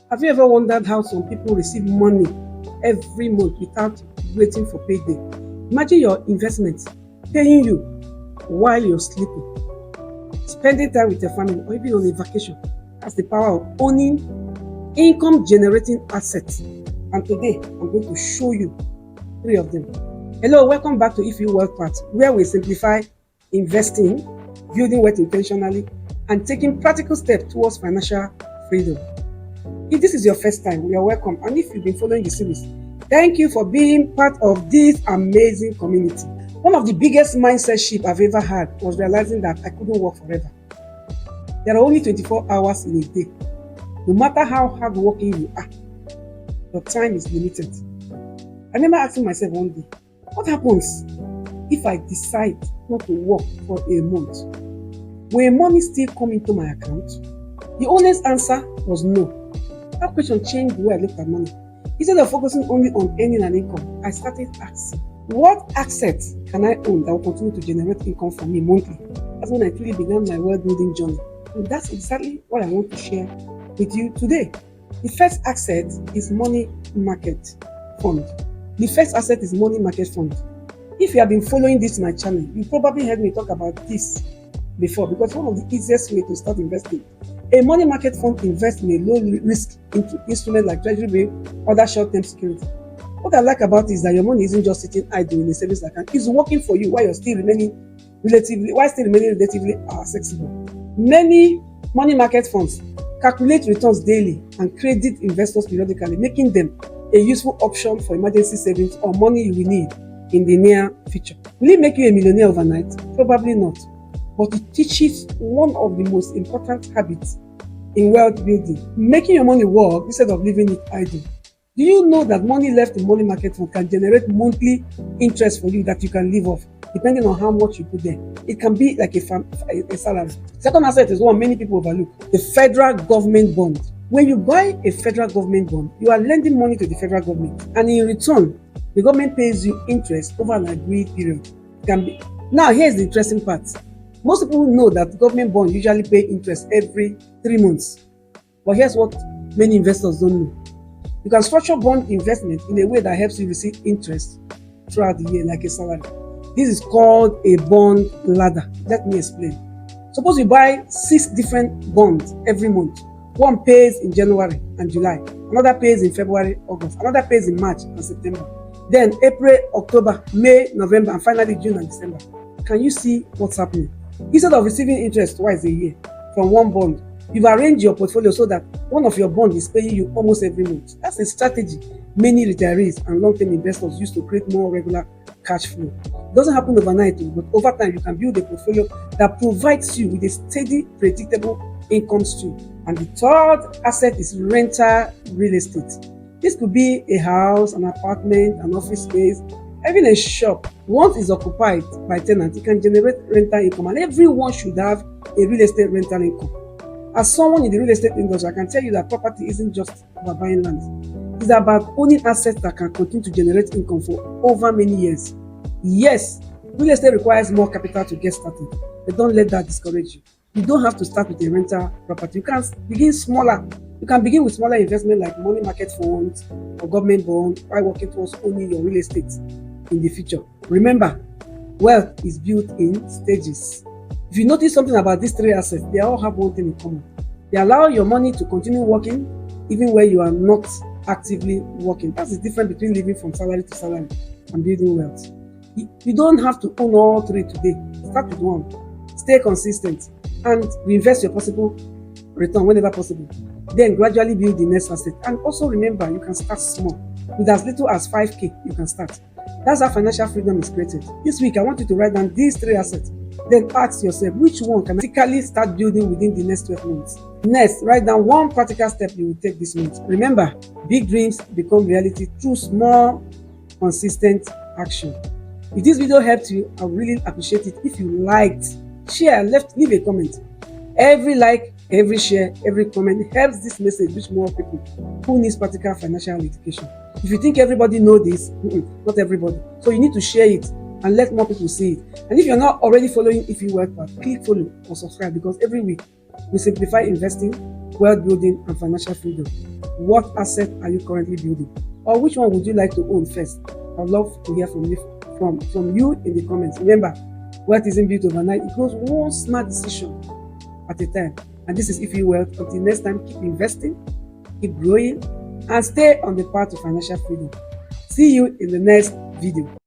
Have you ever wondered how some people receive money every month without waiting for payday? Imagine your investments paying you while you're sleeping, spending time with your family, or even on a vacation. That's the power of owning income generating assets. And today, I'm going to show you three of them. Hello, welcome back to If You Wealth Path, where we simplify investing, building wealth intentionally, and taking practical steps towards financial freedom. If this is your first time, you are welcome. And if you've been following the series, thank you for being part of this amazing community. One of the biggest mindset shifts I've ever had was realizing that I couldn't work forever. There are only 24 hours in a day. No matter how hardworking you are, your time is limited. I remember asking myself one day, what happens if I decide not to work for a month? Will money still come into my account? The honest answer was no. That question changed the way I looked at money. Instead of focusing only on earning an income, I started asking, what assets can I own that will continue to generate income for me monthly? That's when I truly began my wealth building journey. And that's exactly what I want to share with you today. The first asset is money market fund. The first asset is money market fund. If you have been following this my channel, you probably heard me talk about this before because one of the easiest ways to start investing. A money market fund invests in a low risk instrument like treasury bill, other short-term security. What I like about it is that your money isn't just sitting idle in a savings account. It's working for you while still remaining relatively accessible. Many money market funds calculate returns daily and credit investors periodically, making them a useful option for emergency savings or money you will need in the near future. Will it make you a millionaire overnight? Probably not. But it teaches one of the most important habits in wealth building, making your money work instead of leaving it idle. Do you know that money left in money market fund can generate monthly interest for you that you can live off, depending on how much you put there? It can be like a salary. Second asset is one many people overlook, the federal government bond. When you buy a federal government bond, you are lending money to the federal government, and in return, the government pays you interest over an agreed period. It can be. Now, here's the interesting part. Most people know that government bonds usually pay interest every 3 months. But here's what many investors don't know. You can structure bond investment in a way that helps you receive interest throughout the year, like a salary. This is called a bond ladder. Let me explain. Suppose you buy 6 different bonds every month. One pays in January and July. Another pays in February, August. Another pays in March and September. Then April, October, May, November, and finally June and December. Can you see what's happening? Instead of receiving interest twice a year from one bond, you've arranged your portfolio so that one of your bonds is paying you almost every month. That's a strategy many retirees and long-term investors use to create more regular cash flow. It doesn't happen overnight, but over time you can build a portfolio that provides you with a steady, predictable income stream. And the third asset is rental real estate. This could be a house, an apartment, an office space, even a shop. Once it's occupied by tenants, it can generate rental income, and everyone should have a real estate rental income. As someone in the real estate industry, I can tell you that property isn't just about buying land. It's about owning assets that can continue to generate income for over many years. Yes, real estate requires more capital to get started, but don't let that discourage you. You don't have to start with a rental property. You can begin smaller. You can begin with smaller investment like money market funds or government bond while working towards owning your real estate in the future. Remember, wealth is built in stages. If you notice something about these 3 assets, they all have one thing in common. They allow your money to continue working even when you are not actively working. That's the difference between living from salary to salary and building wealth. You don't have to own all 3 today. Start with one. Stay consistent and reinvest your possible return whenever possible. Then gradually build the next asset. And also remember, you can start small. With as little as 5K, you can start. That's how financial freedom is created. This week, I want you to write down these 3 assets. Then ask yourself, which one can I practically start building within the next 12 months? Next, write down one practical step you will take this month. Remember, big dreams become reality through small, consistent action. If this video helped you, I would really appreciate it if you liked, share, leave a comment. Every like, every share, every comment helps this message reach more people who need practical financial education. If you think everybody knows this, not everybody. So you need to share it and let more people see it. And if you're not already following If You Wealth Path, click follow or subscribe, because every week we simplify investing, wealth building and financial freedom. What asset are you currently building? Or which one would you like to own first? I'd love to hear from you in the comments. Remember, wealth isn't built overnight. It goes one smart decision at a time. And this is If You Wealth. Until next time, keep investing, keep growing, and stay on the path to financial freedom. See you in the next video.